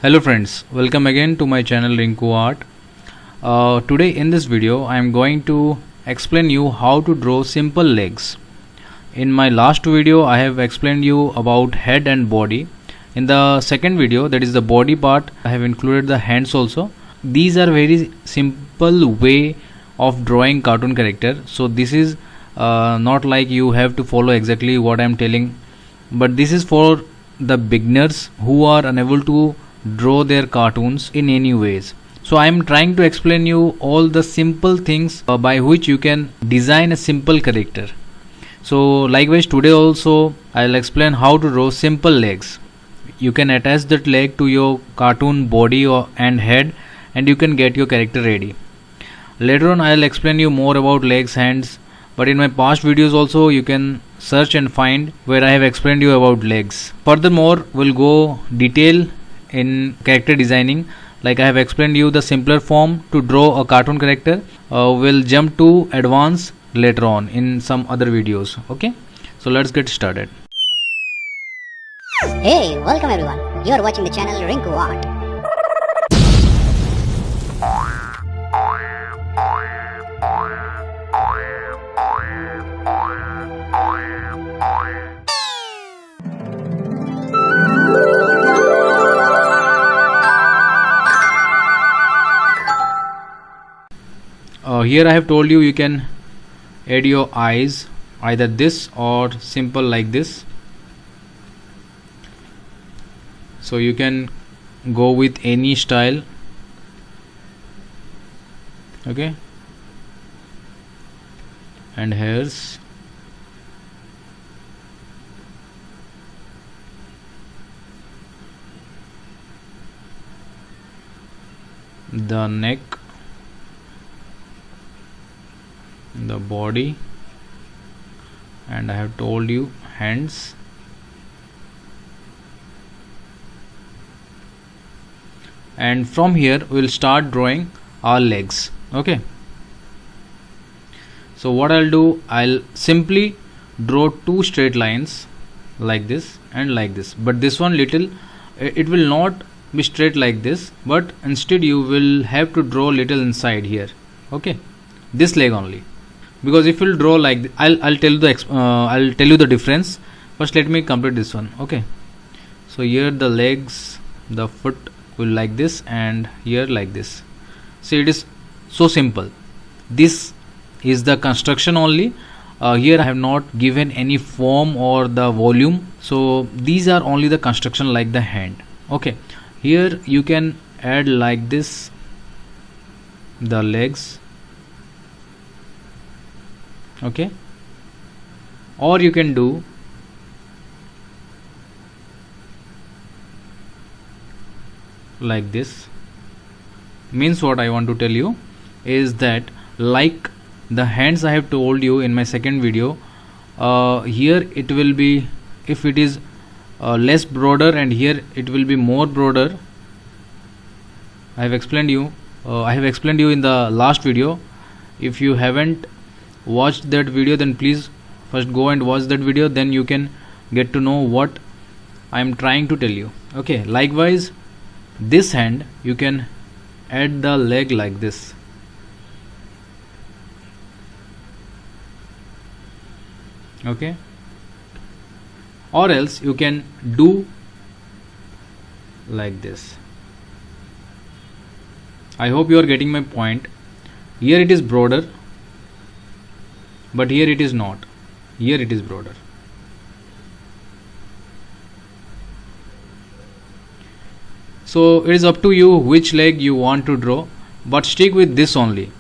Hello friends, welcome again to my channel Rinku Art. Today in this video I am going to explain you how to draw simple legs. In my last video I have explained you about head and body. In the second video, that is the body part, I have included the hands also. These are very simple way of drawing cartoon character. So this is not like you have to follow exactly what I am telling, but this is for the beginners who are unable to draw their cartoons in any ways. So I am trying to explain you all the simple things by which you can design a simple character. So likewise today also I'll explain how to draw simple legs. You can attach that leg to your cartoon body and head, and you can get your character ready. Later on I'll explain you more about legs, hands, but in my past videos also you can search and find where I have explained you about legs. Furthermore, we'll go detail in character designing, like I have explained you the simpler form to draw a cartoon character. We'll jump to advanced later on in some other videos. Okay, so let's get started. Hey, welcome everyone. You are watching the channel Rinku Art. Here I have told you can add your eyes, either this or simple like this. So you can go with any style. Okay, and hairs, the neck, the body, and I have told you hands, and from here we'll start drawing our legs. Okay, so what I'll do, I'll simply draw two straight lines like this and like this, but this one little, it will not be straight like this, but instead you will have to draw little inside here. Okay, this leg only, because if you'll draw like this, I'll tell you the difference. First let me complete this one. Okay, so here the legs, the foot will like this, and here like this. So it is so simple. This is the construction only. Here I have not given any form or the volume, so these are only the construction like the hand. Okay, here you can add like this the legs. Okay, or you can do like this. Means what I want to tell you is that, like the hands I have told you in my second video, here it will be, if it is less broader, and here it will be more broader. I have explained you in the last video. If you haven't watched that video, then please first go and watch that video, then you can get to know what I am trying to tell you. Okay, likewise this hand you can add the leg like this. Okay, or else you can do like this. I hope you are getting my point. Here it is broader, but here it is not. Here it is broader. So it is up to you which leg you want to draw, but stick with this only.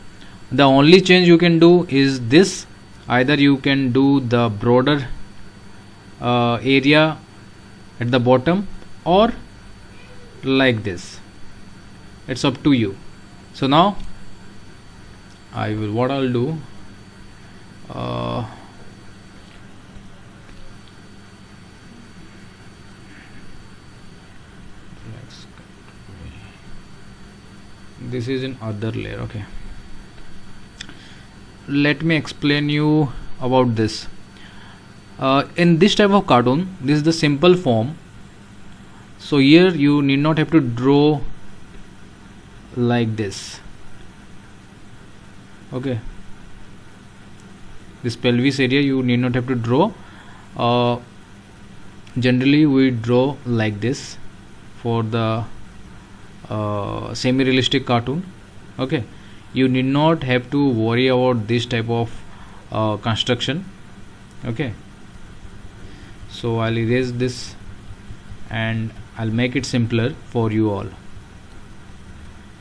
The only change you can do is this. Either you can do the broader area at the bottom, or like this. It's up to you. So now what I'll do, this is in other layer. Okay, let me explain you about this. In this type of cartoon, this is the simple form. So here you need not have to draw like this. Okay, this pelvis area you need not have to draw. Generally we draw like this for the semi-realistic cartoon. Okay, you need not have to worry about this type of construction. Okay, so I'll erase this and I'll make it simpler for you all.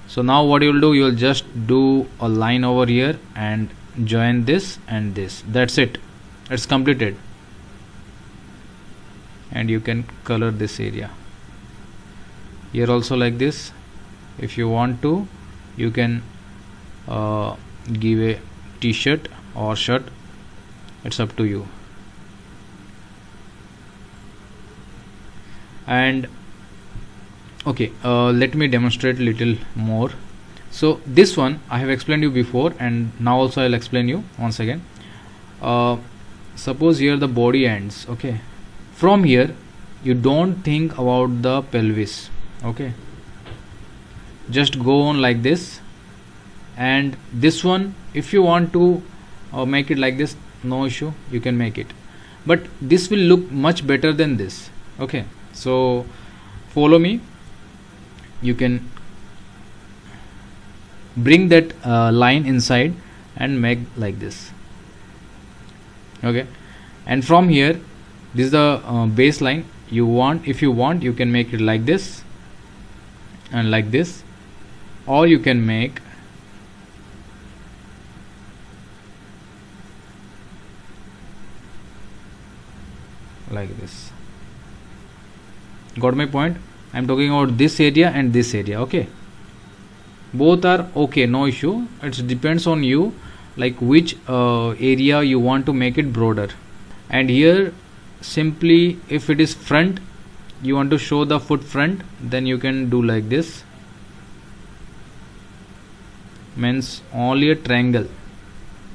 So now what you will do, you will just do a line over here and join this and this. That's it, it's completed. And you can color this area here also like this. If you want to, you can give a t-shirt or shirt, it's up to you. And okay, let me demonstrate little more. So this one I have explained you before, and now also I'll explain you once again. Suppose here the body ends. Okay, from here you don't think about the pelvis. Okay, just go on like this. And this one, if you want to make it like this, no issue, you can make it, but this will look much better than this. Okay, so follow me. You can bring that line inside and make like this. Okay, and from here, this is the baseline. You want, if you want, you can make it like this and like this, or you can make like this. Got my point? I'm talking about this area and this area. Okay, both are okay, no issue. It depends on you, like which area you want to make it broader. And here simply, if it is front, you want to show the foot front, then you can do like this. Means only a triangle.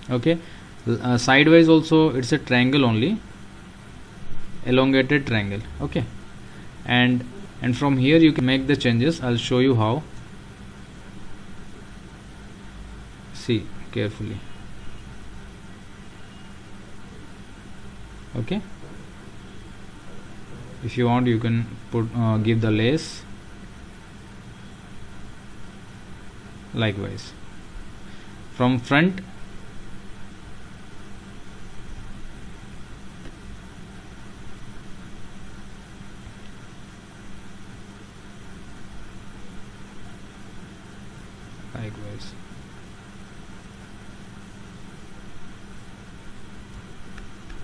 Okay, sideways also it's a triangle only, elongated triangle. Okay, and from here you can make the changes. I'll show you how. See carefully. Okay, if you want, you can put give the lace likewise from front. Likewise.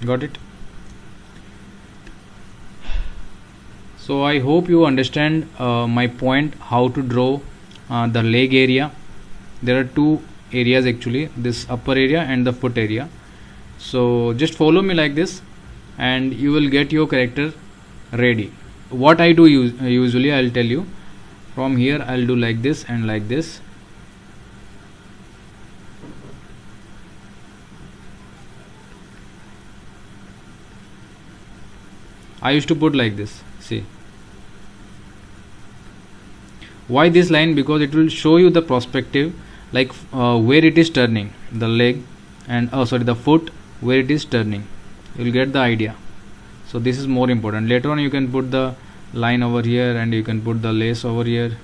Got it? So I hope you understand my point, how to draw the leg area. There are two areas actually, this upper area and the foot area. So just follow me like this and you will get your character ready. What I do usually, I'll tell you. From here I'll do like this and like this. I used to put like this. See, why this line? Because it will show you the perspective, like where it is turning, the leg, and the foot, where it is turning. You will get the idea. So this is more important. Later on you can put the line over here and you can put the lace over here.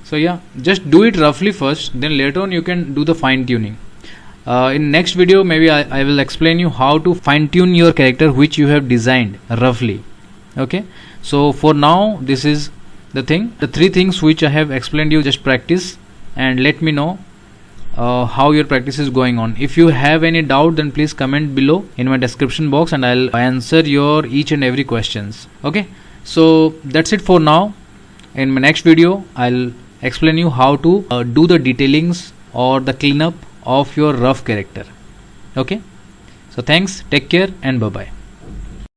So yeah, just do it roughly first, then later on you can do the fine tuning. In next video maybe I will explain you how to fine tune your character which you have designed roughly. Okay, so for now this is the thing, the three things which I have explained you. Just practice and let me know how your practice is going on. If you have any doubt, then please comment below in my description box and I'll answer your each and every questions. Okay, so that's it for now. In my next video I'll explain you how to do the detailings or the cleanup of your rough character. Okay, so thanks, take care and bye bye.